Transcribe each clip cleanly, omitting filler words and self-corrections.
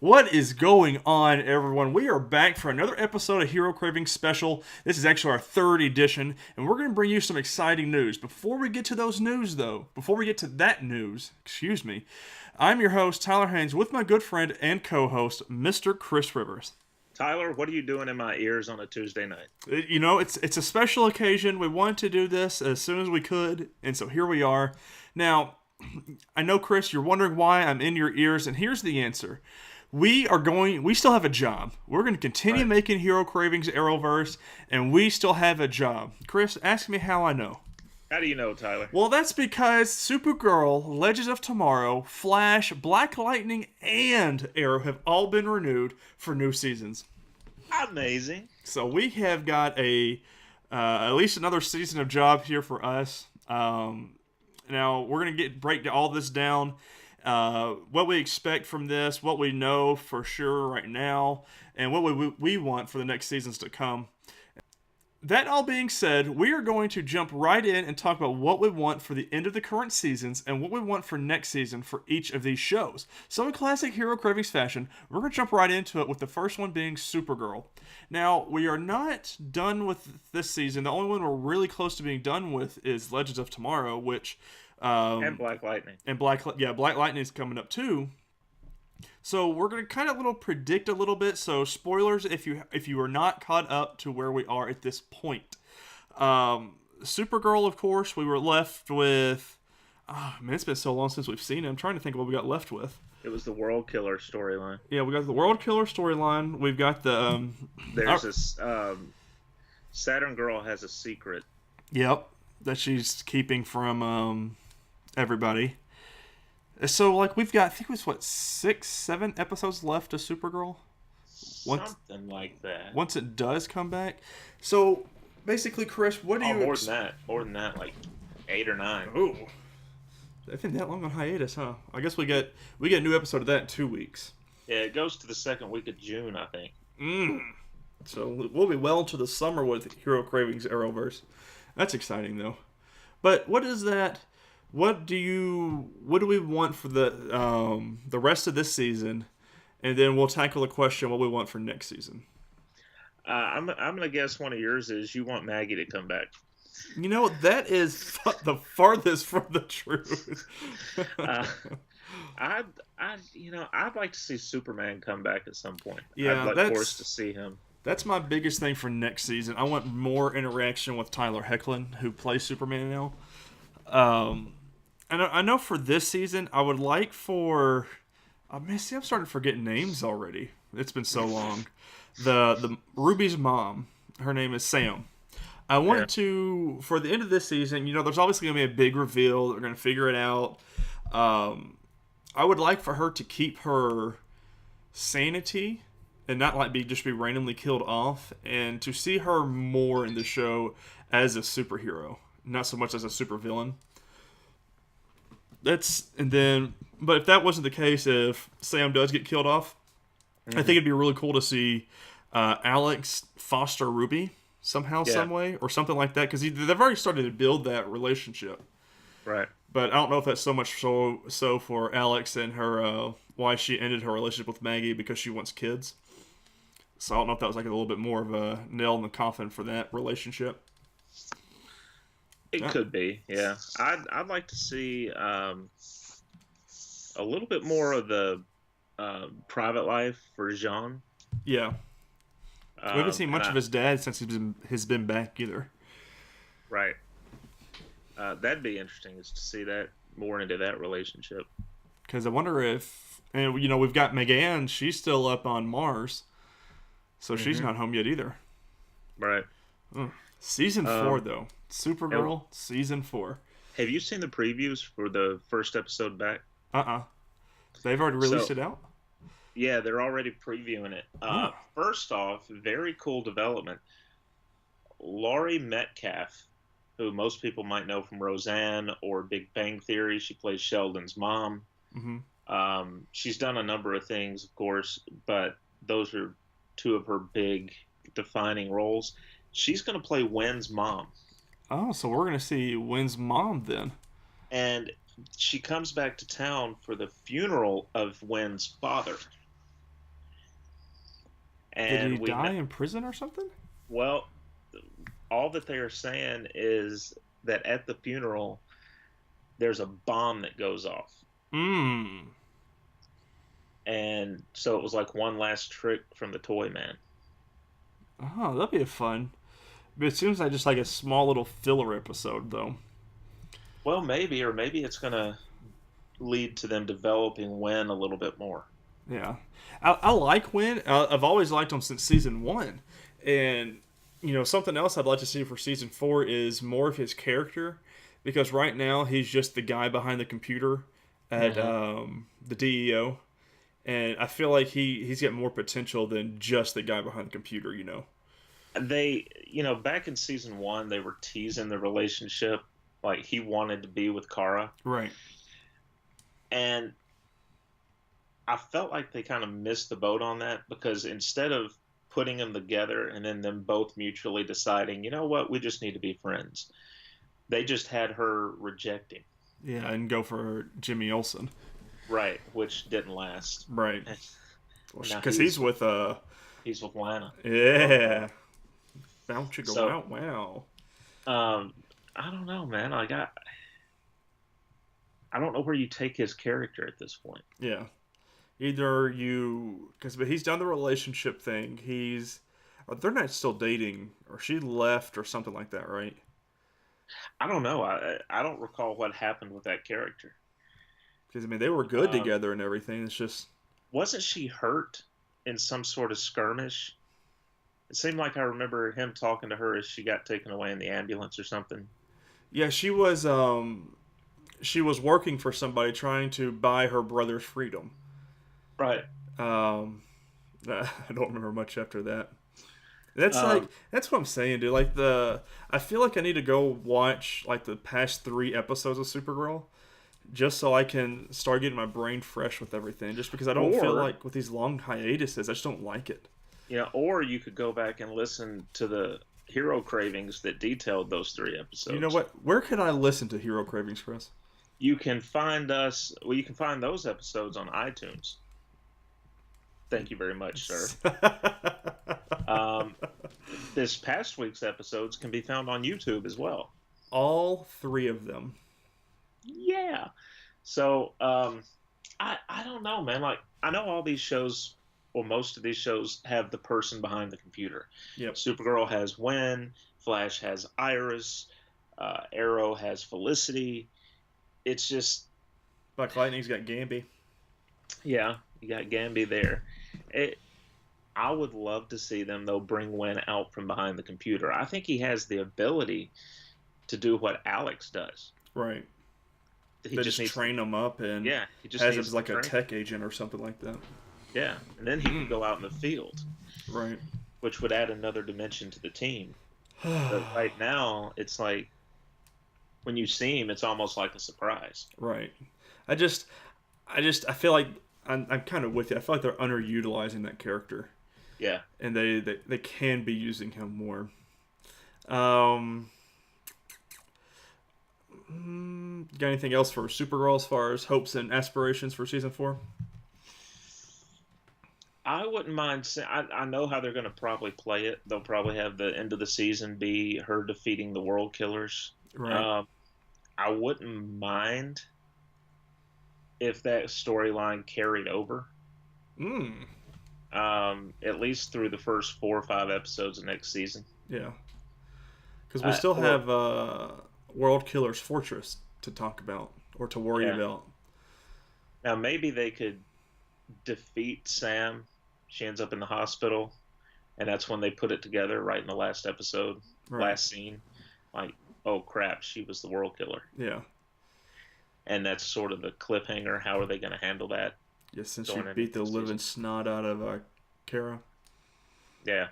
What is going on, everyone? We are back for another episode of Hero Cravings Special. This is actually our third edition, and we're going to bring you some exciting news. Before we get to those news, though, before we get to that news, excuse me, I'm your host, Tyler Haynes, with my good friend and co-host, Mr. Chris Rivers. Tyler, what are you doing in my ears on a Tuesday night? It's a special occasion. We wanted to do this as soon as we could, and so here we are. Now, I know, Chris, you're wondering why I'm in your ears, and here's the answer. We still have a job. We're going to continue making Hero Cravings Arrowverse, and we still have a job. Chris, ask me how I know. How do you know, Tyler? Well, that's because Supergirl, Legends of Tomorrow, Flash, Black Lightning, and Arrow have all been renewed for new seasons. Amazing. So we have got at least another season of job here for us. Now, we're going to break all this down. What we expect from this, what we know for sure right now, and what we want for the next seasons to come. That all being said, we are going to jump right in and talk about what we want for the end of the current seasons and what we want for next season for each of these shows. So in classic Hero Cravings fashion, we're going to jump right into it with the first one being Supergirl. Now, we are not done with this season. The only one we're really close to being done with is Legends of Tomorrow, which... and Black Lightning. And Black Lightning is coming up too. So we're gonna kind of predict a little bit. So spoilers if you are not caught up to where we are at this point. Supergirl, of course, we were left with. Oh, man, it's been so long since we've seen it. I'm trying to think of what we got left with. It was the World Killer storyline. Yeah, we got the World Killer storyline. We've got the. There's this. Saturn Girl has a secret. Yep, that she's keeping from everybody. So, we've got, I think it was, 6, 7 episodes left of Supergirl? Something like that. Once it does come back. So, basically, Chris, what do you... More than that, like 8 or 9. Ooh. I think that long on hiatus, huh? I guess we get a new episode of that in 2 weeks. Yeah, it goes to the second week of June, I think. So, we'll be well into the summer with Hero Cravings Arrowverse. That's exciting, though. But what is that... What do we want for the rest of this season, and then we'll tackle the question what we want for next season. I'm gonna guess one of yours is you want Maggie to come back. You know, that is the farthest from the truth. I'd like to see Superman come back at some point. Yeah, I'd like Forrest to see him. That's my biggest thing for next season. I want more interaction with Tyler Hoechlin, who plays Superman now. I know for this season, I would like for... I'm starting to forget names already. It's been so long. The Ruby's mom, her name is Sam. I want to, for the end of this season, there's obviously going to be a big reveal. They're going to figure it out. I would like for her to keep her sanity and not just be randomly killed off, and to see her more in the show as a superhero, not so much as a supervillain. But if that wasn't the case, if Sam does get killed off, I think it'd be really cool to see Alex foster Ruby somehow, some way, or something like that, because they've already started to build that relationship. Right. But I don't know if that's so much so for Alex and her, why she ended her relationship with Maggie, because she wants kids. So I don't know if that was a little bit more of a nail in the coffin for that relationship. It could be, yeah. I'd like to see a little bit more of the private life for Jean. Yeah. We haven't seen much of his dad since he's been back either. Right. That'd be interesting, is to see that more into that relationship. Because I wonder if, and we've got Megan. She's still up on Mars, so she's not home yet either. Right. Season 4 though. Supergirl, Season 4. Have you seen the previews for the first episode back? They've already released it out? Yeah, they're already previewing it. First off, very cool development. Laurie Metcalf, who most people might know from Roseanne or Big Bang Theory. She plays Sheldon's mom. She's done a number of things, of course, but those are two of her big defining roles. She's going to play Wen's mom. Oh, so we're going to see Wen's mom then. And she comes back to town for the funeral of Wen's father. Did he And die in prison or something? well, all that they are saying is that at the funeral, there's a bomb that goes off. Mmm. And so it was like one last trick from the toy man. Oh, that'd be fun. But it seems like just like a small little filler episode, though. Well, maybe, or maybe it's going to lead to them developing Wen a little bit more. Yeah, I like Win. I've always liked him since season one, and something else I'd like to see for season four is more of his character, because right now he's just the guy behind the computer at Hmm. the DEO, and I feel like he's got more potential than just the guy behind the computer. They, back in season one, they were teasing the relationship. Like he wanted to be with Kara. Right. And I felt like they kind of missed the boat on that because instead of putting them together and then them both mutually deciding, you know what, we just need to be friends, they just had her rejecting. Yeah, and go for Jimmy Olsen. Right, which didn't last. Right. Now Because he's with he's with Lana. yeah. Bounce you go So, out, wow. I don't know, man. I don't know where you take his character at this point. Yeah. Either you, because but he's done the relationship thing. Or they're not still dating, or she left, or something like that, right? I don't know. I don't recall what happened with that character. Because I mean, they were good Um, together and everything. It's just, wasn't she hurt in some sort of skirmish? It seemed like I remember him talking to her as she got taken away in the ambulance or something. yeah, she was working for somebody trying to buy her brother's freedom. Right. Um, I don't remember much after that. That's Um, that's what I'm saying, dude. I feel like I need to go watch like the past 3 episodes of Supergirl, just so I can start getting my brain fresh with everything. Just because I don't feel or like with these long hiatuses, I just don't like it. or you could go back and listen to the Hero Cravings that detailed those 3 episodes. You know what? Where can I listen to Hero Cravings, Chris? You can find us. Well, you can find those episodes on iTunes. Thank you very much, sir. Um, this past week's episodes can be found on YouTube as well. All 3 of them. Yeah. So I don't know, man. Like I know all these shows, or most of these shows, have the person behind the computer. Yep. Supergirl has Wen, Flash has Iris, Arrow has Felicity. It's just Black Lightning's got Gamby. yeah, you got Gamby there. I would love to see them though bring Wen out from behind the computer. I think he has the ability to do what Alex does. Right. He They just just needs train him up and yeah, he just has him needs as to like a train. tech agent or something like that. Yeah, and then he could go out in the field, Right. which would add another dimension to the team. But right now, it's like when you see him, it's almost like a surprise. Right. I feel like I'm kind of with you. I feel like they're underutilizing that character, Yeah. and they can be using him more. Um, got anything else for Supergirl as far as hopes and aspirations for season 4? I wouldn't mind. I know how they're going to probably play it. They'll probably have the end of the season be her defeating the World Killers. Right. I wouldn't mind if that storyline carried over, Mm. at least through the first 4 or 5 episodes of next season. Yeah. Because we still Or have World Killer's Fortress to talk about or to worry yeah. about. Now maybe they could defeat Sam. She ends up in the hospital, and that's when they put it together right in the last episode, Right. last scene. Like, oh crap, she was the World Killer. Yeah. And that's sort of the cliffhanger. How are they going to handle that? Yeah, since she Going into beat the next living season. snot out of Kara. Yeah.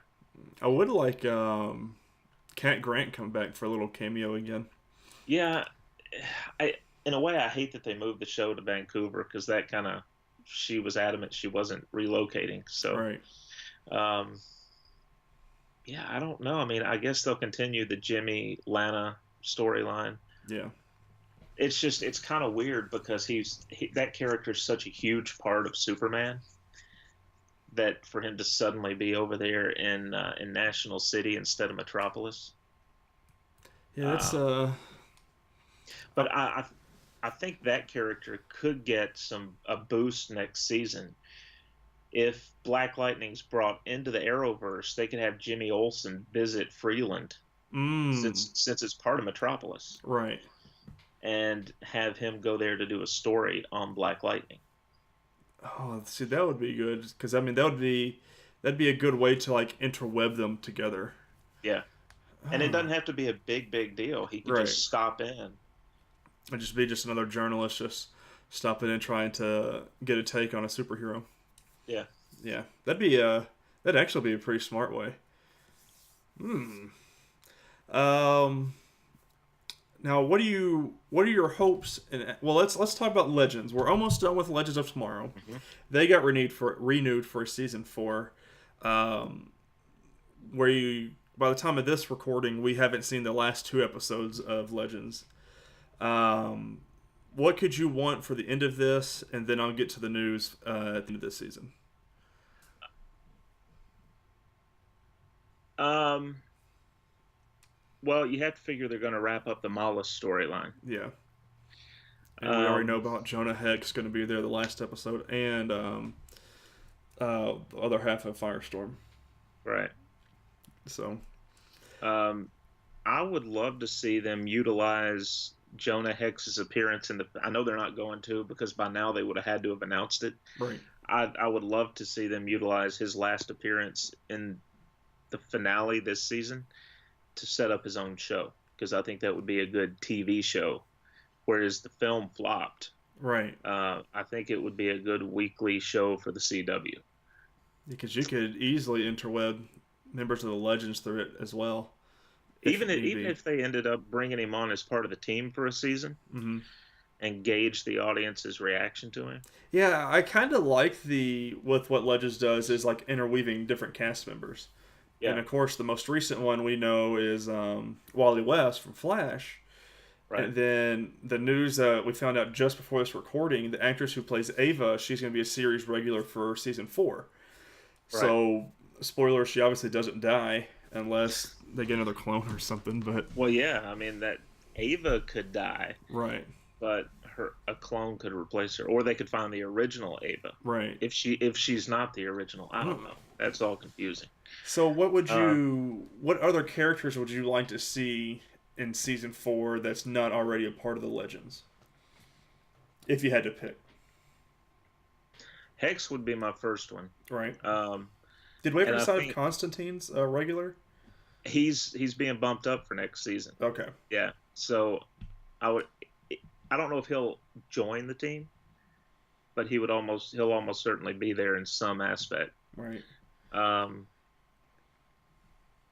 I would like Cat Grant come back for a little cameo again. Yeah. In a way, I hate that they moved the show to Vancouver because that kind of, she was adamant she wasn't relocating. So, Right. Yeah, I don't know. I mean, I guess they'll continue the Jimmy Lana storyline. Yeah. It's kind of weird because that character is such a huge part of Superman that for him to suddenly be over there in National City instead of Metropolis. Yeah, that's Um, but I think that character could get a boost next season if Black Lightning's brought into the Arrowverse. They could have Jimmy Olsen visit Freeland since it's part of Metropolis, right. and have him go there to do a story on Black Lightning. Oh, see, that would be good because I mean that'd be a good way to like interweb them together. Yeah, and it doesn't have to be a big deal. He could Right. just stop in. It'd just be just another journalist just stopping in trying to get a take on a superhero. Yeah. Yeah, that'd actually be a pretty smart way. Hmm. Um. Now, what are your hopes? Well, let's talk about Legends. We're almost done with Legends of Tomorrow. Hmm. They got renewed for season 4. Um, where you by the time of this recording, we haven't seen the last 2 episodes of Legends. Um, what could you want for the end of this, and then I'll get to the news at the end of this season. Um. Well, you have to figure they're going to wrap up the Mala storyline. Yeah, and we already know Um. about Jonah Hex going to be there the last episode, and the other half of Firestorm. Right. So Um. I would love to see them utilize Jonah Hex's appearance in the. I know they're not going to, because by now they would have had to have announced it. right, I would love to see them utilize his last appearance in the finale this season to set up his own show, because I think that would be a good TV show. Whereas the film flopped, right, I think it would be a good weekly show for the CW. because you could easily interweb members of the Legends through it as well, if need Even be. if they ended up bringing him on as part of the team for a season Mm-hmm. and gauge the audience's reaction to him. Yeah, I kind of like the with what Legends does is like interweaving different cast members. And Yeah, of course, the most recent one we know is Wally West from Flash. right, And then the news that we found out just before this recording, the actress who plays Ava, she's going to be a series regular for season 4. right. So, spoiler, she obviously doesn't die unless they get another clone or something. But Well, yeah, I mean that Ava could die, right, but a clone could replace her, or they could find the original Ava. right. If she's not the original, I don't Hmm. know. That's all confusing. So, Um, what other characters would you like to see in season 4 that's not already a part of the Legends? If you had to pick, Hex would be my first one. right? Um, Did we ever and I decide if think Constantine's regular? he's being bumped up for next season. Okay, Yeah. So I would. I don't know if he'll join the team, but he'll almost certainly be there in some aspect. right. Um,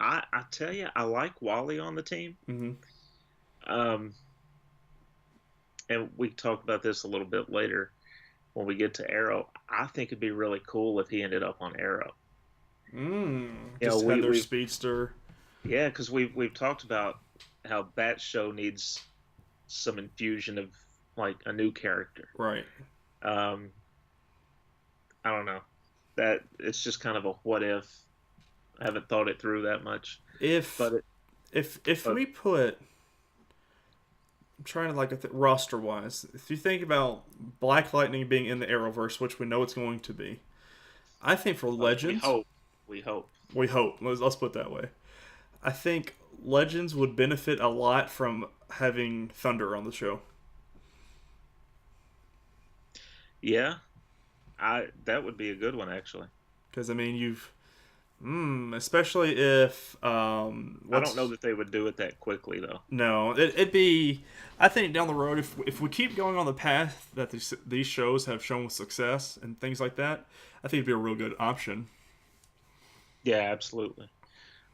I tell you, I like Wally on the team. Mm-hmm. Um, and we talk about this a little bit later when we get to Arrow. I think it'd be really cool if he ended up on Arrow. You know, Just had their we speedster. yeah, because we've talked about how that show needs some infusion of like a new character. Right. Um, I don't know, that it's just kind of a what if. I haven't thought it through that much, If but if but we put, I'm trying to like roster wise, if you think about Black Lightning being in the Arrowverse, which we know it's going to be, I think for we Legends, hope we hope. we hope. Let's put it that way. I think Legends would benefit a lot from having Thunder on the show. Yeah, I that would be a good one actually. Because I mean, especially if I don't know that they would do it that quickly though. no, it'd be. I think down the road, if we keep going on the path that these shows have shown with success and things like that, I think it'd be a real good option. Yeah, absolutely.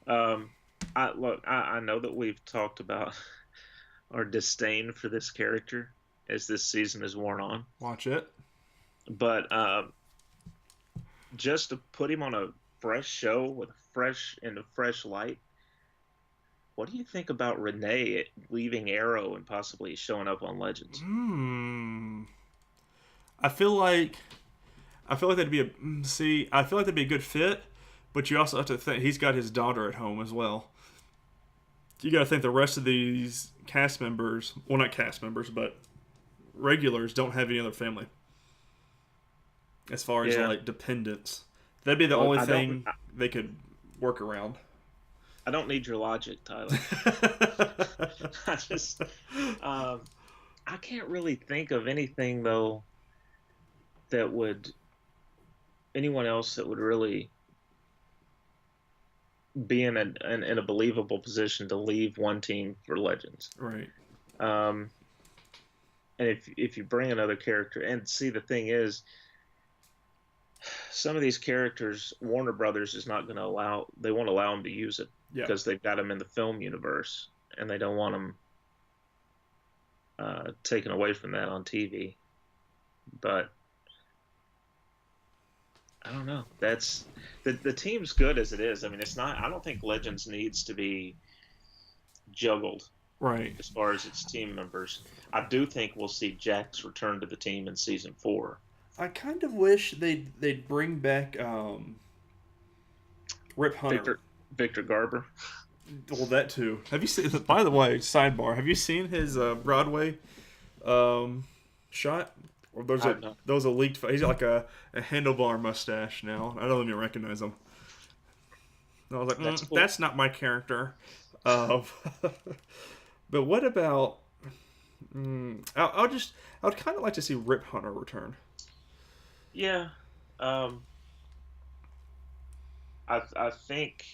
Um, I know that we've talked about our disdain for this character as this season has worn on, Watch it. but just to put him on a fresh show with a fresh light. What do you think about Renee leaving Arrow and possibly showing up on Legends? I feel like I feel like that'd be I feel like that'd be a good fit, but you also have to think he's got his daughter at home as well. You got to think the rest of these cast members, well, not cast members, but regulars don't have any other family. As far as Yeah. like dependents, that'd be the Well, only thing they could work around. I don't need your logic, Tyler. I just, I can't really think of anything though that would anyone else that would really be in a believable position to leave one team for Legends. Right. Um, and if you bring another character, and see the thing is, some of these characters, Warner Brothers is not going to allow. They won't allow them to use it because they've got them in the film universe, and they don't want them taken away from that on TV. But I don't know. That's the team's good as it is. I mean, it's not. I don't think Legends needs to be juggled Right. as far as its team members. I do think we'll see Jax return to the team in season 4. I kind of wish they'd bring back Rip Hunter. Victor Garber. Well, that too. Have you seen? By the way, sidebar. Have you seen his Broadway shot? Or there's a leaked. He's got like a handlebar mustache now. I don't even recognize him. And I was like, That's cool. that's not my character. But what about? I would kind of like to see Rip Hunter return. Yeah. I think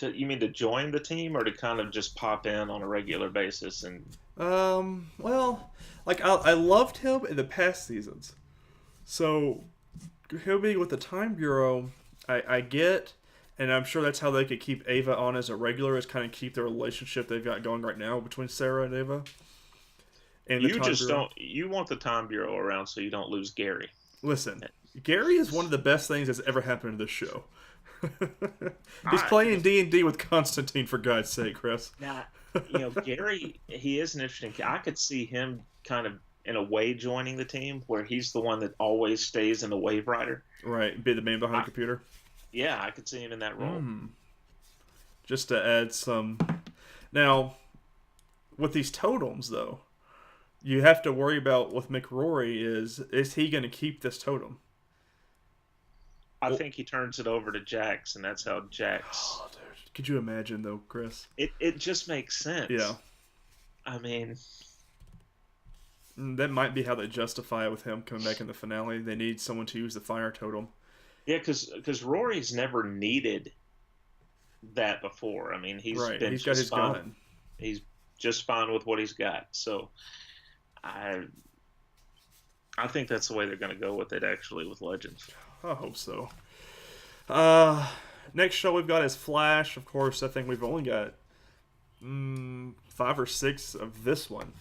you mean to join the team or to kind of just pop in on a regular basis and Well, like I loved him in the past seasons, so him being with the Time Bureau, I get, and I'm sure that's how they could keep Ava on as a regular, is kind of keep the relationship they've got going right now between Sarah and Ava. And you just don't. You want the Time Bureau around so you don't lose Gary. Listen, Gary is one of the best things that's ever happened to this show. He's playing D&D with Constantine, for God's sake, Chris. Now, Gary, he is an interesting. I could see him kind of in a way joining the team where he's the one that always stays in the Wave Rider. Right, be the man behind the computer. Yeah, I could see him in that role. Just to add some. Now, with these totems, though, you have to worry about with McRory is he going to keep this totem? I think he turns it over to Jax, and that's how Jax. Oh, dude. Could you imagine, though, Chris? It just makes sense. Yeah. I mean, that might be how they justify it with him coming back in the finale. They need someone to use the fire totem. Yeah, because Rory's never needed that before. I mean, he's got his gun. He's just fine with what he's got. So, I think that's the way they're going to go with it. Actually, with Legends. I hope so. Next show we've got is Flash. Of course, I think we've only got 5 or 6 of this one.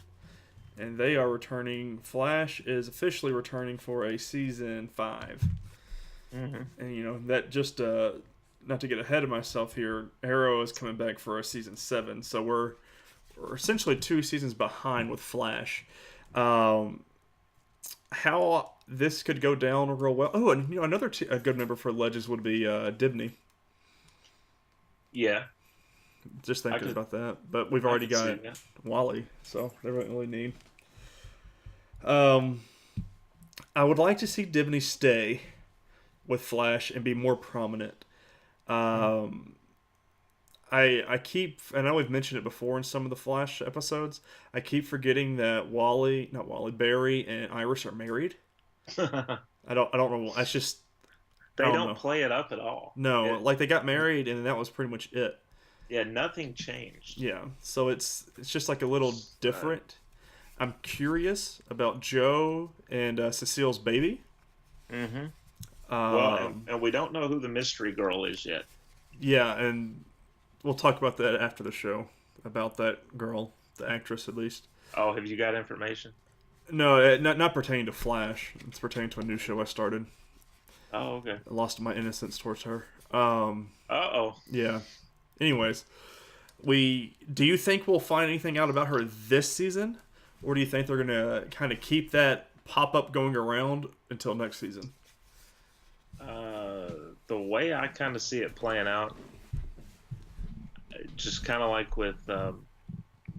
And they are returning. Flash is officially returning for a season 5. Mm-hmm. And, that just, not to get ahead of myself here, Arrow is coming back for a season 7. So we're essentially 2 seasons behind with Flash. How this could go down real well. Oh, and another a good member for Legends would be Dibney. Yeah. Just thinking about that. But we've already got Wally, so they don't really need. I would like to see Dibney stay with Flash and be more prominent. I I know we've mentioned it before in some of the Flash episodes. I keep forgetting that Barry and Iris are married. I don't know. That's just they don't play it up at all. No, like they got married and that was pretty much it. Yeah, nothing changed. Yeah, so it's just like a little different. I'm curious about Joe and Cecile's baby. Mm-hmm. Well, and we don't know who the mystery girl is yet. Yeah, and we'll talk about that after the show, about that girl, the actress at least. Oh, have you got information? No, not pertaining to Flash. It's pertaining to a new show I started. Oh, okay. I lost my innocence towards her. Uh-oh. Yeah. Anyways, do you think we'll find anything out about her this season? Or do you think they're going to kind of keep that pop up going around until next season? The way I kind of see it playing out, just kind of like with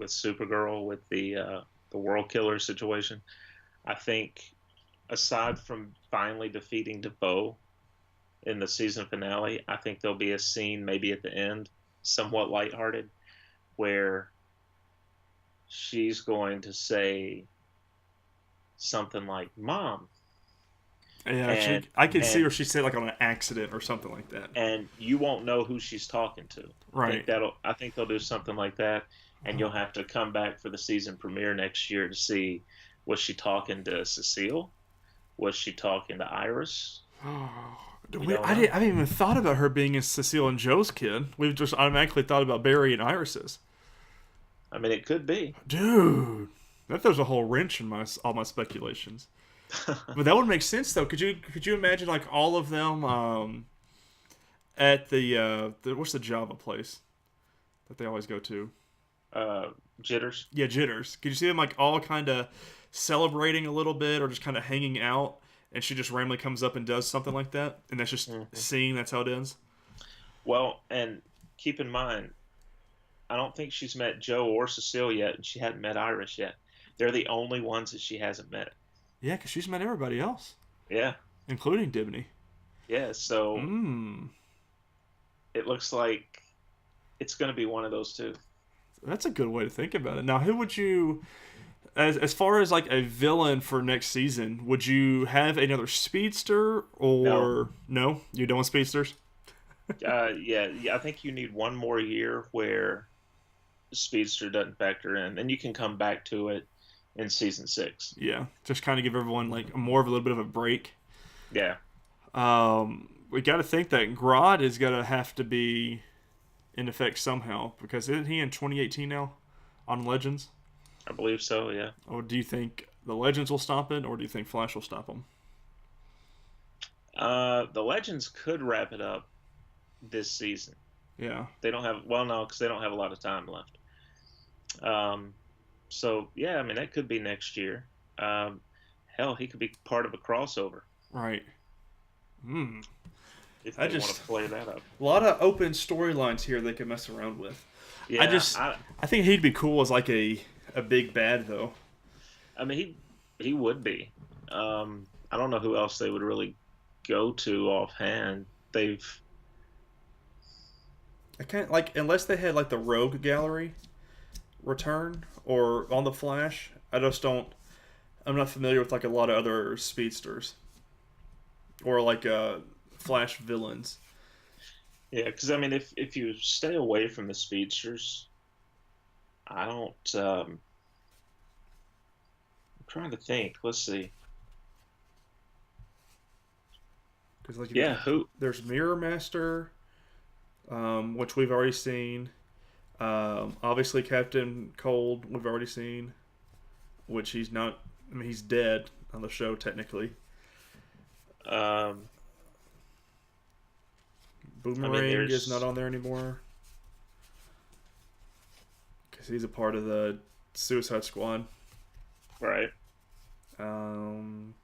Supergirl with the World Killer situation. I think aside from finally defeating Defoe in the season finale, I think there'll be a scene maybe at the end, somewhat lighthearted, where she's going to say something like "Mom," Yeah, and I could see and her. She said like on an accident or something like that. and you won't know who she's talking to. Right. I think they'll do something like that, and you'll have to come back for the season premiere next year to see, was she talking to Cecile? Was she talking to Iris? I didn't even thought about her being a Cecile and Joe's kid. We've just automatically thought about Barry and Iris's. I mean, it could be. Dude, that throws a whole wrench in all my speculations. But that would make sense though. Could you imagine like all of them at the what's the Java place that they always go to? Jitters. Yeah, Jitters. Could you see them like all kind of celebrating a little bit or just kind of hanging out, and she just randomly comes up and does something like that, and that's just seeing that's how it ends? Well, and keep in mind, I don't think she's met Joe or Cecile yet, and she hadn't met Iris yet. They're the only ones that she hasn't met. Yeah, because she's met everybody else. Yeah. Including Dibney. Yeah, so it looks like it's going to be one of those two. That's a good way to think about it. Now, who would you, as far as like a villain for next season, would you have another speedster or no? You don't want speedsters? Yeah, I think you need one more year where the speedster doesn't factor in, and you can come back to it in season 6. Yeah, just kind of give everyone like more of a little bit of a break. Yeah. We got to think that Grodd is gonna have to be in effect somehow, because isn't he in 2018 now on Legends? I believe so. Yeah. Or do you think the Legends will stop it, or do you think Flash will stop him? The Legends could wrap it up this season. Yeah. They don't have because they don't have a lot of time left. So yeah, I mean that could be next year. Hell, he could be part of a crossover. Right. If they want to play that up. A lot of open storylines here they could mess around with. Yeah, I think he'd be cool as like a big bad though. I mean, he would be. I don't know who else they would really go to offhand. I can't like unless they had like the Rogue Gallery return or on the Flash. I just don't. I'm not familiar with like a lot of other speedsters or like Flash villains. Yeah, because I mean, if you stay away from the speedsters, I don't. I'm trying to think. Let's see. Because like who? There's Mirror Master, which we've already seen. Obviously, Captain Cold we've already seen, which he's not. I mean, he's dead on the show technically. Boomerang is not on there anymore because he's a part of the Suicide Squad. Right. Trying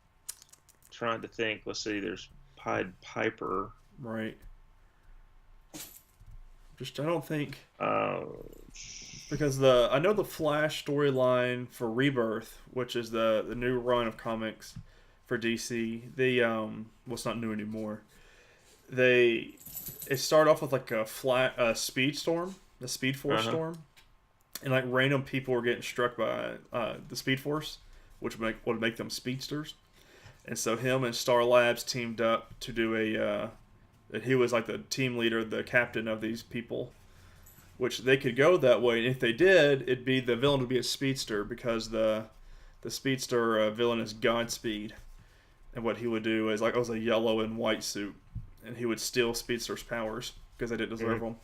to think. Let's see. There's Pied Piper. Right. I don't think because I know the Flash storyline for Rebirth, which is the new run of comics for DC. It's not new anymore. It started off with like a speed storm, the Speed Force storm, and like random people were getting struck by the Speed Force, which would make them speedsters. And so him and Star Labs teamed up to do that he was like the team leader, the captain of these people, which they could go that way. And if they did, the villain would be a speedster because the speedster villain is Godspeed. And what he would do is like it was a yellow and white suit, and he would steal speedsters' powers because they didn't deserve them.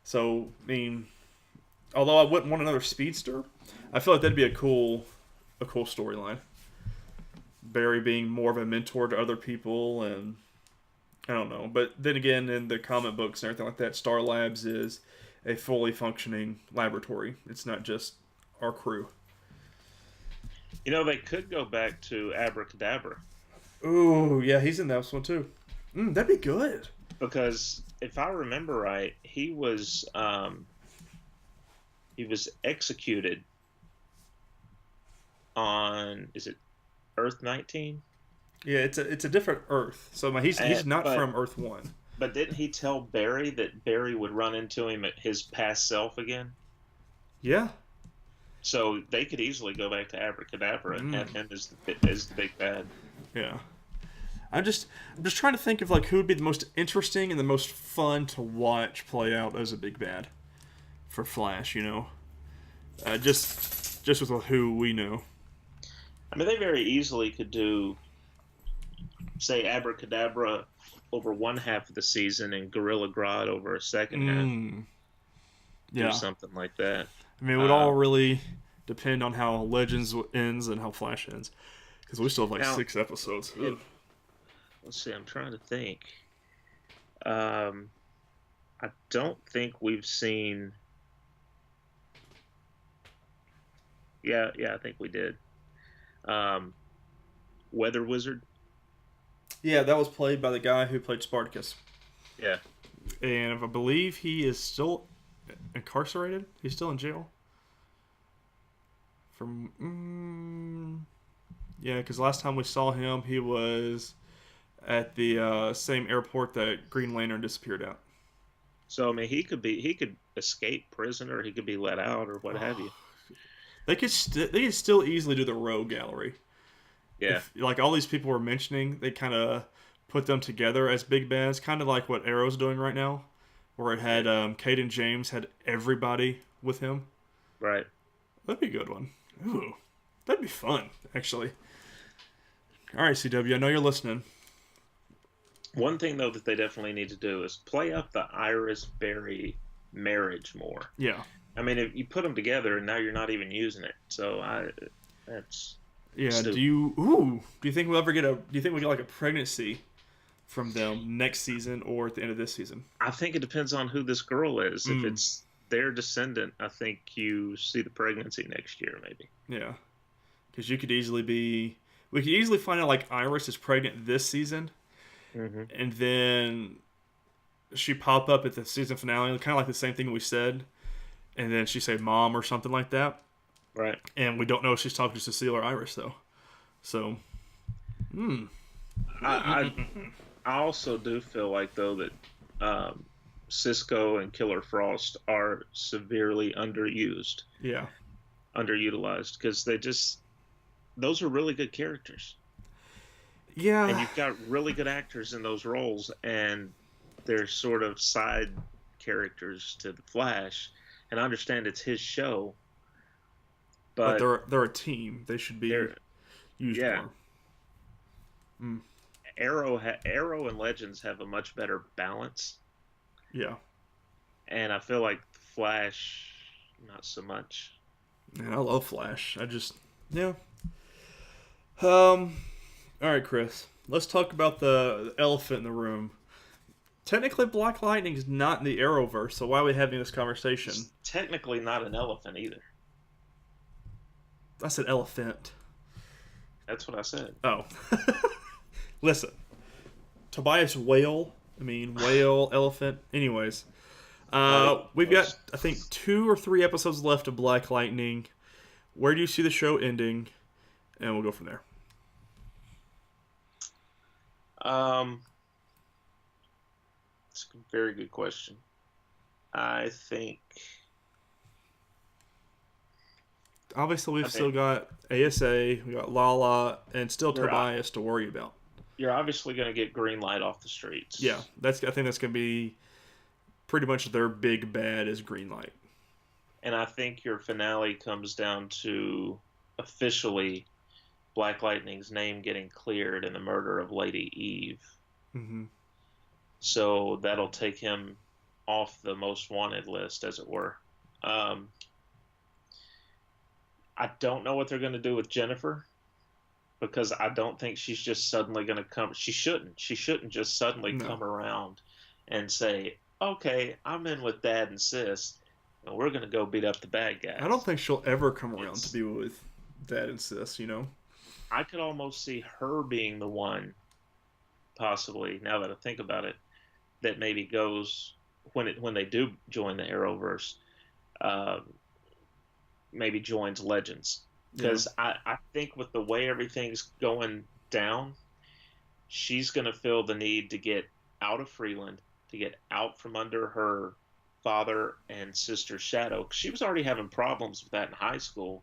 So I mean, although I wouldn't want another speedster, I feel like that'd be a cool storyline. Barry being more of a mentor to other people, and I don't know. But then again, in the comic books and everything like that, Star Labs is a fully functioning laboratory. It's not just our crew. They could go back to Abracadabra Ooh, yeah, he's in that one too. That'd be good. because if I remember right, he was executed on, is it Earth 19? Yeah, it's a different Earth. So he's not But from Earth 1. didn't he tell Barry that Barry would run into him at his past self again? Yeah. So they could easily go back to Abracadabra and have him as the big bad. Yeah. I'm just trying to think of like who would be the most interesting and the most fun to watch play out as a big bad for Flash. Just with who we know. I mean, they very easily could do, say, Abracadabra over one half of the season and Gorilla Grodd over a second half. Yeah. Do something like that. I mean, it would all really depend on how Legends ends and how Flash ends, because we still have like 6 episodes. Let's see. I'm trying to think. I don't think we've seen. Yeah, I think we did. Weather Wizard. Yeah, that was played by the guy who played Spartacus. Yeah. And I believe he is still incarcerated. He's still in jail. Yeah, because last time we saw him, he was at the same airport that Green Lantern disappeared at. So I mean, he could escape prison, or he could be let out, or what have you. They could still easily do the Rogue Gallery. Yeah. Like all these people were mentioning, they kind of put them together as big bads, kind of like what Arrow's doing right now, where it had Caden James had everybody with him. Right. That'd be a good one. Ooh, that'd be fun, actually. All right, CW, I know you're listening. One thing though that they definitely need to do is play up the Iris Barry marriage more. Yeah. I mean, if you put them together and now you're not even using it, so that's. Yeah. Stupid. Do you think we'll ever get like a pregnancy from them next season or at the end of this season? I think it depends on who this girl is. If it's their descendant, I think you see the pregnancy next year, maybe. Yeah, because we could easily find out like Iris is pregnant this season, and then she pop up at the season finale, kind of like the same thing we said, and then she say mom or something like that. Right. And we don't know if she's talking to Cecile or Iris though. So, I also do feel like though that Cisco and Killer Frost are severely underused. Yeah. Underutilized because those are really good characters. Yeah. And you've got really good actors in those roles, and they're sort of side characters to the Flash. And I understand it's his show, but they're a team. They should be used more. Arrow and Legends have a much better balance. Yeah. And I feel like Flash, not so much. Man, I love Flash. Yeah. All right, Chris. Let's talk about the elephant in the room. Technically, Black Lightning is not in the Arrowverse, so why are we having this conversation? It's technically not an elephant either. I said elephant. That's what I said. Oh. Listen. Tobias Whale, elephant. Anyways. We've got, I think, 2 or 3 episodes left of Black Lightning. Where do you see the show ending? And we'll go from there. It's a very good question. I think... Obviously, we've still got ASA, we got Lala, and still Tobias to worry about. You're obviously going to get Green Light off the streets. Yeah, I think that's going to be pretty much their big bad is Green Light. And I think your finale comes down to officially Black Lightning's name getting cleared in the murder of Lady Eve. Mm-hmm. So that'll take him off the most wanted list, as it were. I don't know what they're going to do with Jennifer, because I don't think she's just suddenly going to come. She shouldn't just suddenly come around and say, okay, I'm in with Dad and Sis, and we're going to go beat up the bad guys. I don't think she'll ever come around to be with that insists, you know? I could almost see her being the one, possibly, now that I think about it, that maybe goes when they do join the Arrowverse, uh, maybe joins Legends. Yeah. Because I think with the way everything's going down, she's going to feel the need to get out of Freeland, to get out from under her father and sister's shadow. She was already having problems with that in high school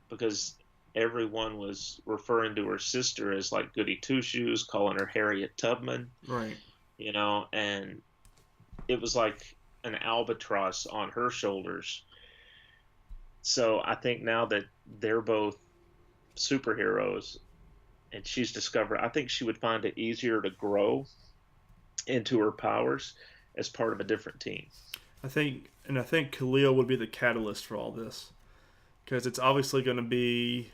because everyone was referring to her sister as like Goody Two Shoes, calling her Harriet Tubman, Right. and it was like an albatross on her shoulders. So I think now that they're both superheroes and she's discovered, I think she would find it easier to grow into her powers as part of a different team. I think Khalil would be the catalyst for all this because it's obviously going to be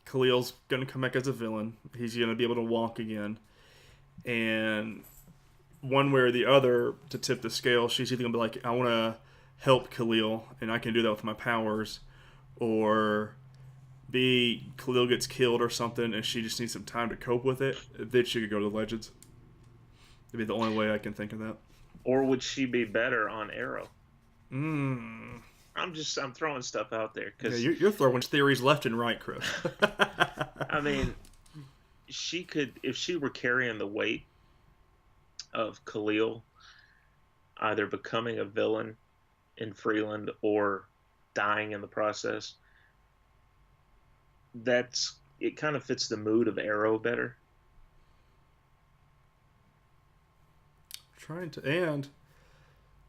Khalil's going to come back as a villain. He's going to be able to walk again, and one way or the other to tip the scale, she's either going to be like, I want to help Khalil, and I can do that with my powers, or B, Khalil gets killed or something, and she just needs some time to cope with it. Then she could go to the Legends. It'd be the only way I can think of that. Or would she be better on Arrow? Mm. I'm throwing stuff out there Yeah, because you're throwing theories left and right, Chris. I mean, she could, if she were carrying the weight of Khalil either becoming a villain in Freeland or dying in the process. That's it. Kind of fits the mood of Arrow better. Trying to and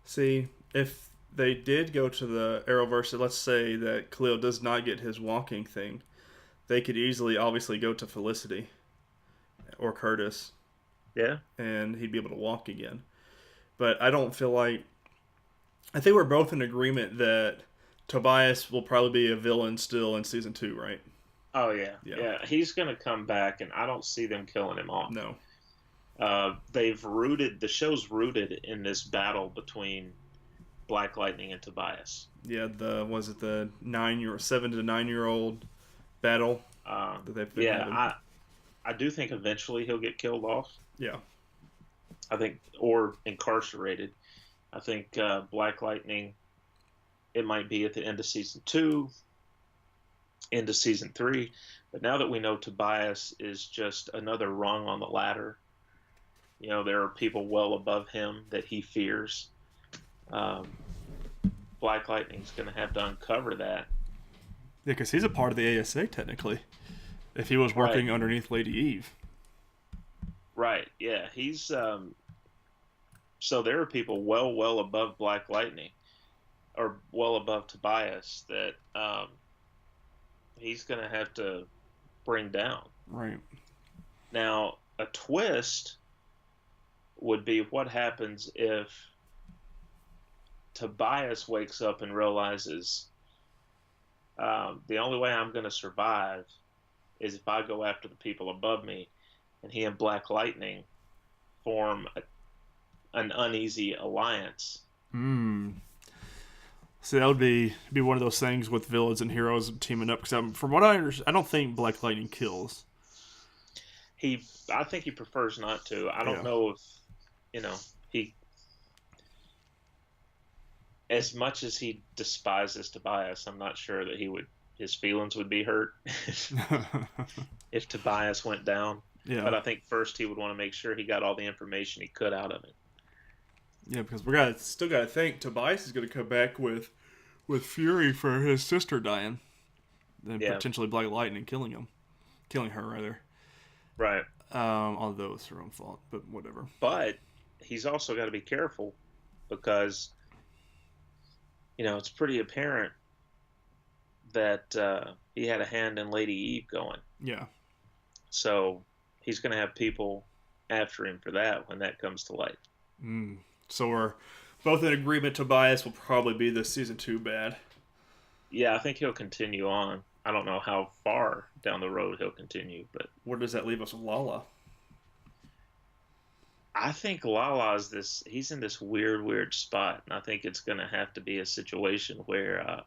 see if they did go to the Arrowverse. Let's say that Khalil does not get his walking thing. They could easily, obviously, go to Felicity or Curtis, Yeah, and he'd be able to walk again. But I don't feel like. I think we're both in agreement that Tobias will probably be a villain still in season 2, right? oh yeah, Yeah. yeah. He's gonna come back, and I don't see them killing him off. No. They've rooted the show's rooted in this battle between Black Lightning and Tobias. Yeah, the 7 to 9 year old battle that they've been having. I do think eventually he'll get killed off. Yeah. I think, or incarcerated. I think Black Lightning. It might be at the end of season 2, into season 3. But now that we know Tobias is just another rung on the ladder, there are people well above him that he fears. Black Lightning's going to have to uncover that. Yeah, because he's a part of the ASA, technically. If he was working Right. underneath Lady Eve. Right, yeah. He's. So there are people well above Black Lightning, or well above Tobias, that he's going to have to bring down. Right. Now, a twist would be what happens if Tobias wakes up and realizes the only way I'm going to survive is if I go after the people above me, and he and Black Lightning form an uneasy alliance. See, that would be one of those things with villains and heroes teaming up. Because from what I understand, I don't think Black Lightning kills. I think he prefers not to. I don't Yeah. know if he, as much as he despises Tobias, I'm not sure that his feelings would be hurt if Tobias went down. Yeah. But I think first he would want to make sure he got all the information he could out of it. Yeah, because still got to think Tobias is going to come back with fury for his sister dying, then potentially Black Lightning killing her rather. Right. Although it's her own fault, but whatever. But he's also got to be careful because it's pretty apparent that he had a hand in Lady Eve going. Yeah. So he's going to have people after him for that when that comes to light. So we're both in agreement Tobias will probably be the season 2 bad. Yeah, I think he'll continue on. I don't know how far down the road he'll continue, but Where does that leave us with Lala? I think Lala's he's in this weird spot, and I think it's going to have to be a situation where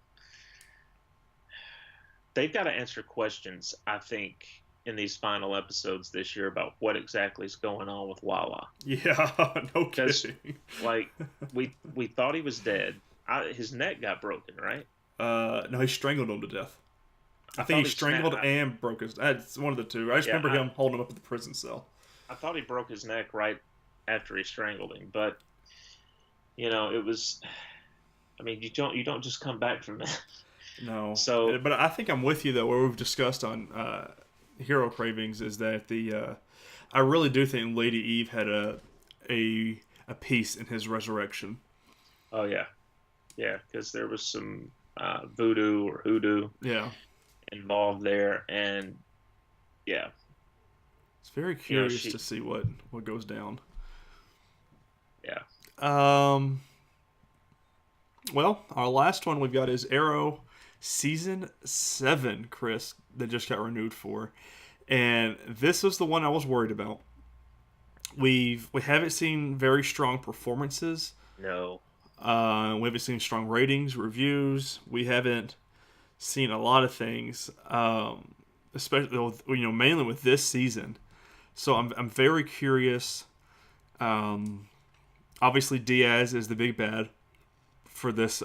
they've got to answer questions, I think, in these final episodes this year about what exactly is going on with Lala. Yeah, no Because, kidding. like, we thought he was dead. His neck got broken, right? No, he strangled him to death. I I think he thought he snapped. strangled and broke his. It's one of the two. I just Yeah, remember him holding him up at the prison cell. I thought he broke his neck right after he strangled him, but it was. I mean, you don't just come back from that. No, So but I think I'm with you though. What we've discussed on Hero Cravings is that I really do think Lady Eve had a piece in his resurrection. oh yeah, yeah, because there was some voodoo or hoodoo Yeah, involved there, and yeah, it's very curious she, to see what goes down. yeah, Um, well, our last one we've got is Arrow season 7, Chris, that just got renewed for, and this was the one I was worried about. We haven't seen very strong performances. no, We haven't seen strong ratings, reviews. We haven't seen a lot of things, especially with, mainly with this season. So I'm very curious. Obviously, Diaz is the big bad for this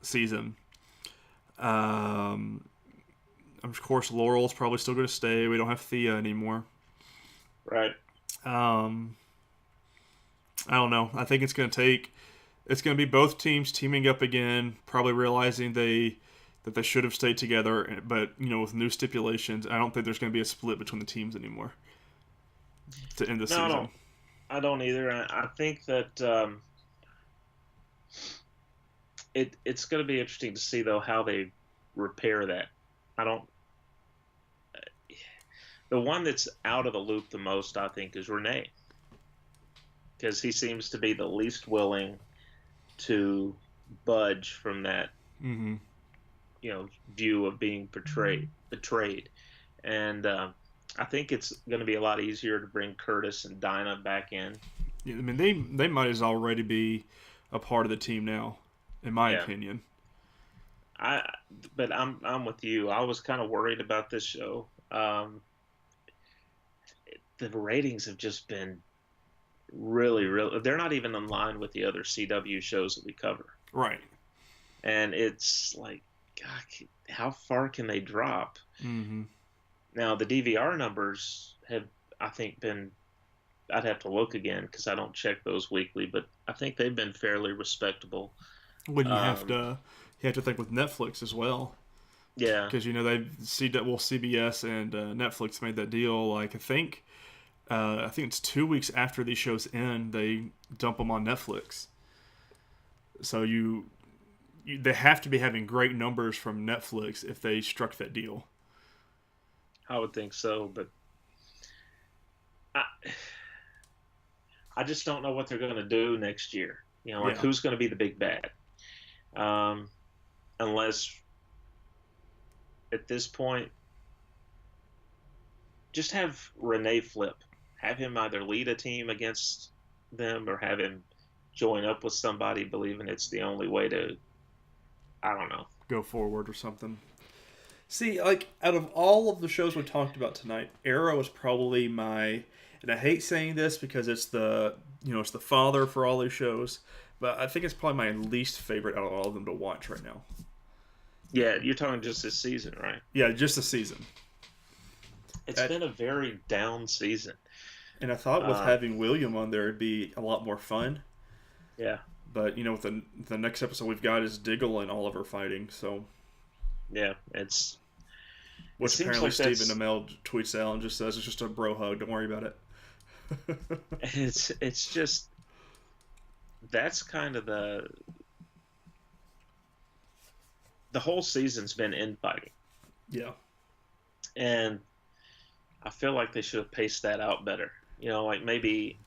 season. Of course, Laurel's probably still going to stay. We don't have Thea anymore. right, Um, I don't know. I think it's going to be both teams teaming up again, probably realizing that they should have stayed together, but with new stipulations, I don't think there's going to be a split between the teams anymore to end the no, season. I don't either. I think that it's going to be interesting to see though how they repair that. I don't. The one that's out of the loop the most, I think, is Renee, because he seems to be the least willing to budge from that, Mm-hmm. view of being betrayed, and I think it's going to be a lot easier to bring Curtis and Dinah back in. Yeah, I mean, they might as already be a part of the team now, in my Yeah, opinion. I, but I'm with you. I was kind of worried about this show. The ratings have just been really, really. They're not even in line with the other CW shows that we cover, Right. and it's like, God, how far can they drop? Mm-hmm. Now the DVR numbers have, I think, been. I'd have to look again because I don't check those weekly, but I think they've been fairly respectable. When Um, you have to think with Netflix as well, yeah, because CBS and Netflix made that deal. Like I think it's 2 weeks after these shows end, they dump them on Netflix. So they have to be having great numbers from Netflix if they struck that deal. I would think so, but I, I just don't know what they're going to do next year. Like Yeah. who's going to be the big bad? Um, unless at this point, just have Renee flip. Have him either lead a team against them or have him join up with somebody believing it's the only way to. I don't know. Go forward or something. See, like out of all of the shows we talked about tonight, Arrow is probably and I hate saying this because it's the father for all these shows, but I think it's probably my least favorite out of all of them to watch right now. Yeah, you're talking just this season, right? Yeah, just the season. It's been a very down season. And I thought with Uh, having William on there, it'd be a lot more fun. yeah, But with the next episode we've got is Diggle and Oliver fighting. So, yeah. It which seems apparently like Stephen Amell tweets out and just says it's just a bro hug. Don't worry about it. it's just that's kind of the whole season's been infighting, Yeah. and I feel like they should have paced that out better. Like maybe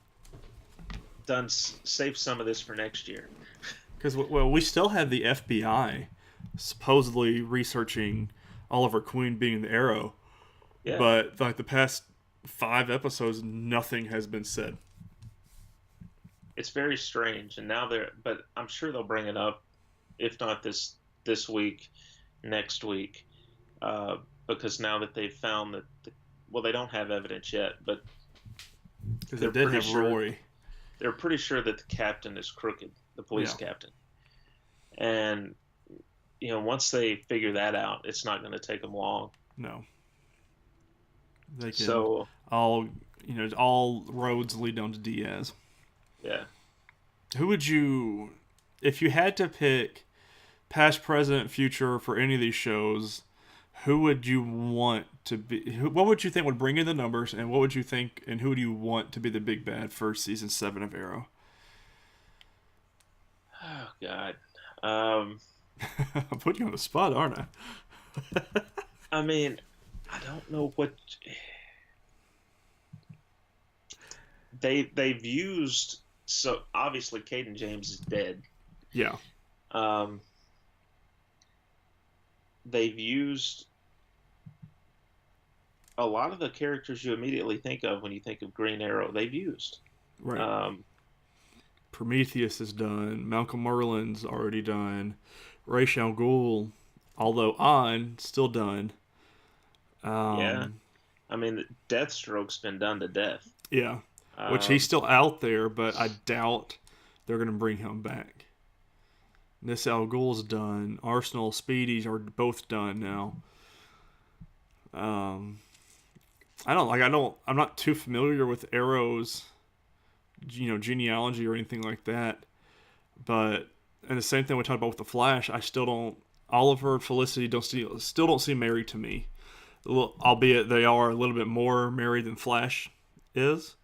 save some of this for next year. Because we still have the FBI supposedly researching Oliver Queen being in the Arrow, Yeah, but like the past 5 episodes, nothing has been said. it's very strange, and now but I'm sure they'll bring it up, if not this week, next week. because now that they've found that, well, they don't have evidence yet, but Because they they're did pretty have sure Roy. they're pretty sure that the captain is crooked, the police Yeah. captain, and once they figure that out, it's not going to take them long. No. They can So all, all roads lead down to Diaz. yeah, Who would you, if you had to pick past, present, future for any of these shows, who would you want to be? What would you think would bring in the numbers, and what would you think, and who do you want to be the big bad for season 7 of Arrow? oh god, um, I'm putting you on the spot, aren't I? I mean, I don't know what they've used. So obviously, Caden James is dead. Yeah. Um, they've used a lot of the characters you immediately think of when you think of Green Arrow. They've used. Right. Um, Prometheus is done. Malcolm Merlin's already done. Ra's al Ghul, although on, still done. yeah, I mean, Deathstroke's been done to death. Yeah. Which he's Um, still out there, but I doubt they're going to bring him back. This Al Ghul's done. Arsenal, Speedies are both done now. Um, I'm not too familiar with Arrow's, genealogy or anything like that. But, and the same thing we talked about with the Flash, I still don't, Oliver and Felicity still don't seem married to me. Albeit they are a little bit more married than Flash is.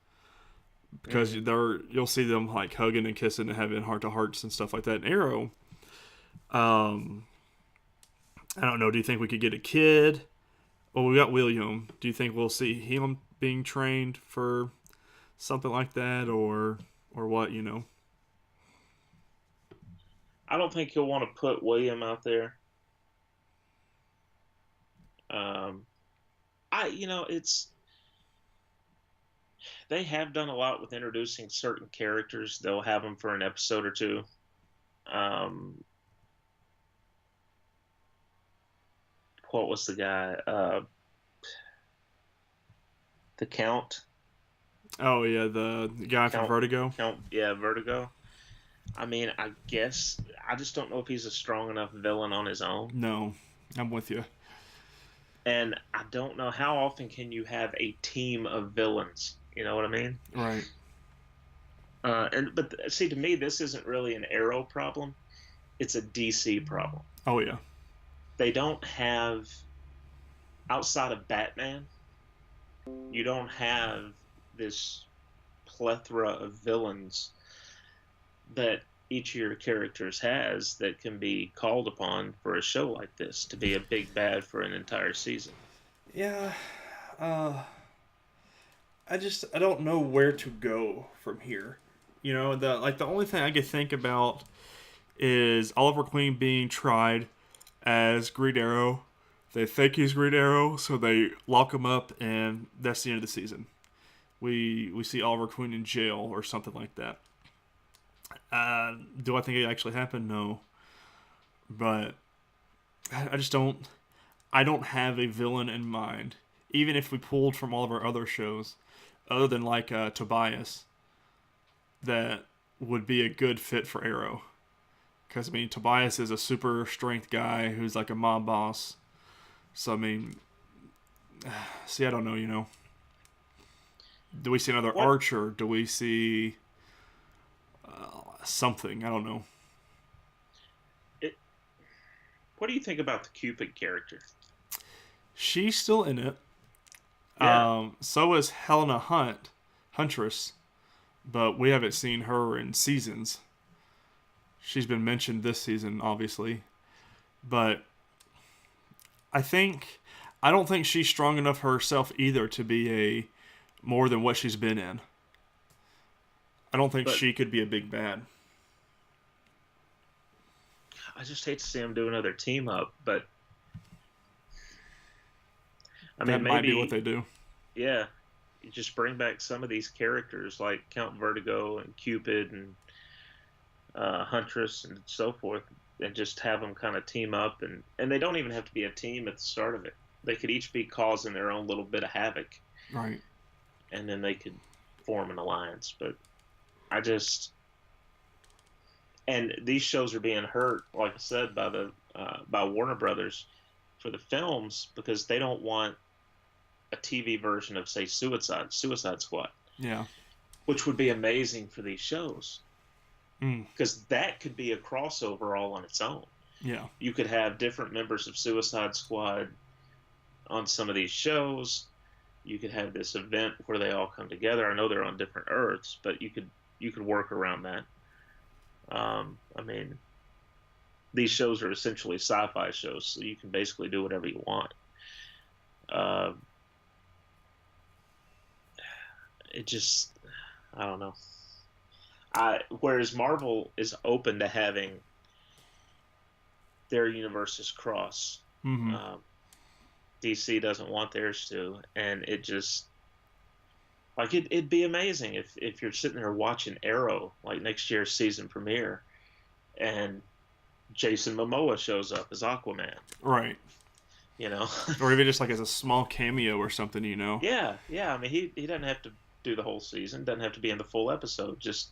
Because you'll see them like hugging and kissing and having heart to hearts and stuff like that. In Arrow, I don't know. Do you think we could get a kid? Well, we got William. Do you think we'll see him being trained for something like that, or what? I don't think you'll want to put William out there. It's they have done a lot with introducing certain characters. They'll have them for an episode or two. Um, what was the guy? The Count. Oh yeah, the guy from Vertigo. Count, yeah, Vertigo. I mean, I guess I just don't know if he's a strong enough villain on his own. No, I'm with you. And I don't know how often can you have a team of villains. You know what I mean? Right. But see, to me, this isn't really an Arrow problem. It's a DC problem. Oh yeah. They don't have, outside of Batman, you don't have this plethora of villains that each of your characters has that can be called upon for a show like this to be a big bad for an entire season. Yeah. I don't know where to go from here. The only thing I could think about is Oliver Queen being tried as Green Arrow. They think he's Green Arrow, so they lock him up, and that's the end of the season. We see Oliver Queen in jail or something like that. Do I think it actually happened? No. But I just don't. I don't have a villain in mind. Even if we pulled from all of our other shows, other than like Tobias, that would be a good fit for Arrow. Because, Tobias is a super strength guy who's like a mob boss. So, see, I don't know, Do we see another Archer? Do we see something? I don't know. What do you think about the Cupid character? She's still in it. Yeah. So is Helena Huntress. But we haven't seen her in seasons. She's been mentioned this season, obviously. But I don't think she's strong enough herself either to be a more than what she's been in. I don't think she could be a big bad. I just hate to see them do another team up, but That might be what they do. Yeah, you just bring back some of these characters like Count Vertigo and Cupid and Huntress and so forth. and just have them kind of team up, and they don't even have to be a team at the start of it. They could each be causing their own little bit of havoc, Right. and then they could form an alliance. But I just and these shows are being hurt, like I said, by the by Warner Brothers for the films because they don't want a TV version of, say, Suicide Squad, Yeah. which would be amazing for these shows Mm. because that could be a crossover all on its own. Yeah. You could have different members of Suicide Squad on some of these shows. You could have this event where they all come together. I know they're on different Earths, but you could work around that. I mean, these shows are essentially sci-fi shows, so you can basically do whatever you want. Uh, it just, I don't know. Whereas Marvel is open to having their universes cross. Mm-hmm. DC doesn't want theirs to, and it just like it'd be amazing if you're sitting there watching Arrow like next year's season premiere, and Jason Momoa shows up as Aquaman. Right. You know, Or even just like as a small cameo or something, you know. yeah. I mean, he doesn't have to do the whole season. Doesn't have to be in the full episode. Just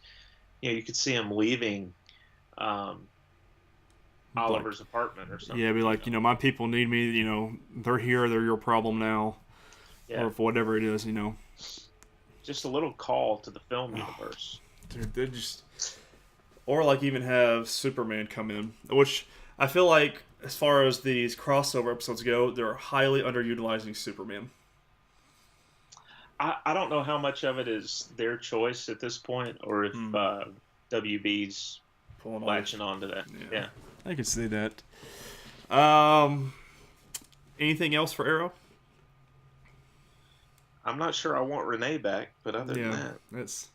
you could see him leaving Oliver's apartment or something. Yeah, be like, my people need me. They're here. They're your problem now, Yeah. or whatever it is. Just a little call to the film universe. Dude, they just, or like even have Superman come in, which I feel like as far as these crossover episodes go, they're highly underutilizing Superman. I don't know how much of it is their choice at this point, or if WB's Pulling latching onto that. Yeah. I can see that. Anything else for Arrow? I'm not sure I want Renee back, but other than that, it's.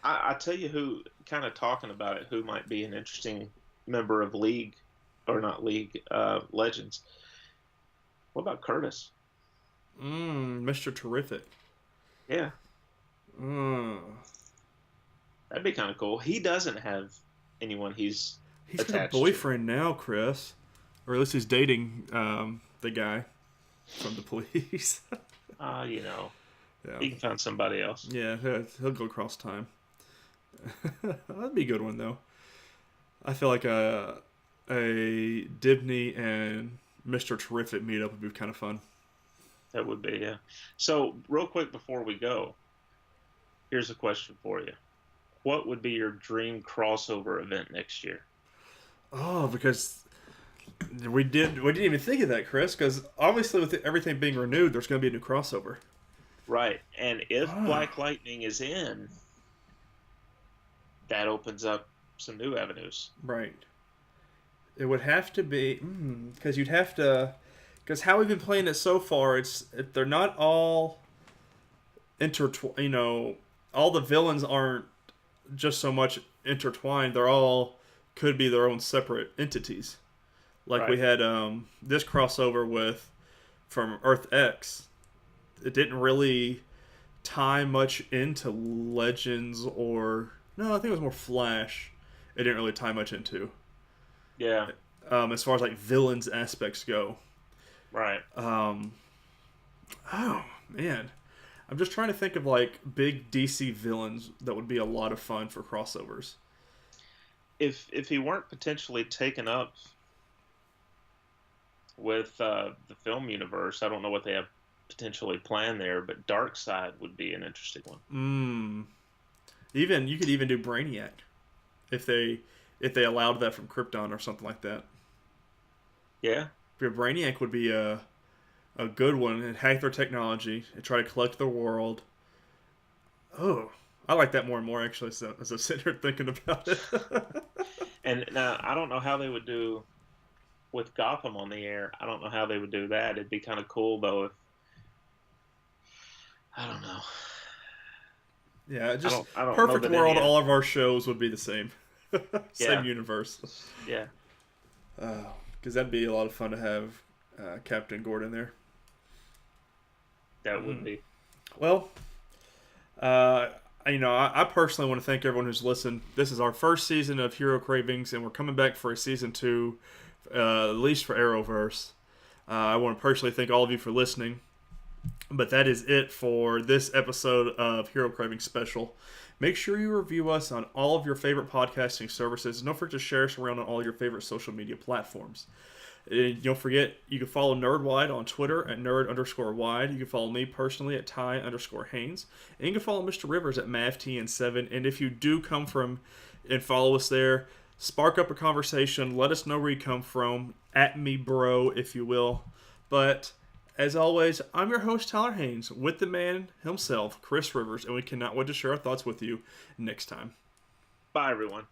I tell you who, kind of talking about it, who might be an interesting member of League, or not League, Legends. What about Curtis? Mr. Terrific. Yeah. That'd be kind of cool. He doesn't have anyone he's got a boyfriend now, Chris. Or at least he's dating the guy from the police. Yeah. He can find somebody else. Yeah, he'll go across time. That'd be a good one, though. I feel like a Dibney and Mr. Terrific meetup would be kind of fun. That would be, yeah. So, real quick before we go, here's a question for you. What would be your dream crossover event next year? Oh, because we didn't even think of that, Chris, because obviously with everything being renewed, there's going to be a new crossover. Right, and if Black Lightning is in, that opens up some new avenues. Right. It would have to be, because you'd have to, because how we've been playing it so far, they're not all intertwined. All the villains aren't just so much intertwined. They're all could be their own separate entities. Like we had this crossover from Earth X. It didn't really tie much into Legends no, I think it was more Flash. It didn't really tie much into. Yeah. As far as like villains aspects go. Right. Oh man, I'm just trying to think of like big DC villains that would be a lot of fun for crossovers. If he weren't potentially taken up with the film universe, I don't know what they have potentially planned there, but Darkseid would be an interesting one. Even you could even do Brainiac if they allowed that from Krypton or something like that. Yeah. Brainiac would be a good one. And hack their technology and try to collect the world. Oh, I like that more and more actually. So as I sit here thinking about it. And now I don't know how they would do with Gotham on the air. I don't know how they would do that. It'd be kind of cool though if I don't know. Yeah, just I don't perfect know world. All of our shows would be the same, same universe. Yeah. Because that'd be a lot of fun to have Captain Gordon there. That would be. Well, I personally want to thank everyone who's listened. This is our first season of Hero Cravings, and we're coming back for a season 2, at least for Arrowverse. I want to personally thank all of you for listening. But that is it for this episode of Hero Cravings Special. Make sure you review us on all of your favorite podcasting services. And don't forget to share us around on all your favorite social media platforms. And don't forget, you can follow Nerdwide on Twitter at nerd_wide. You can follow me personally at Ty_Haynes. And you can follow Mr. Rivers at MavTN7. And if you do come from and follow us there, spark up a conversation. Let us know where you come from. At me, bro, if you will. But as always, I'm your host, Tyler Haynes, with the man himself, Chris Rivers, and we cannot wait to share our thoughts with you next time. Bye, everyone.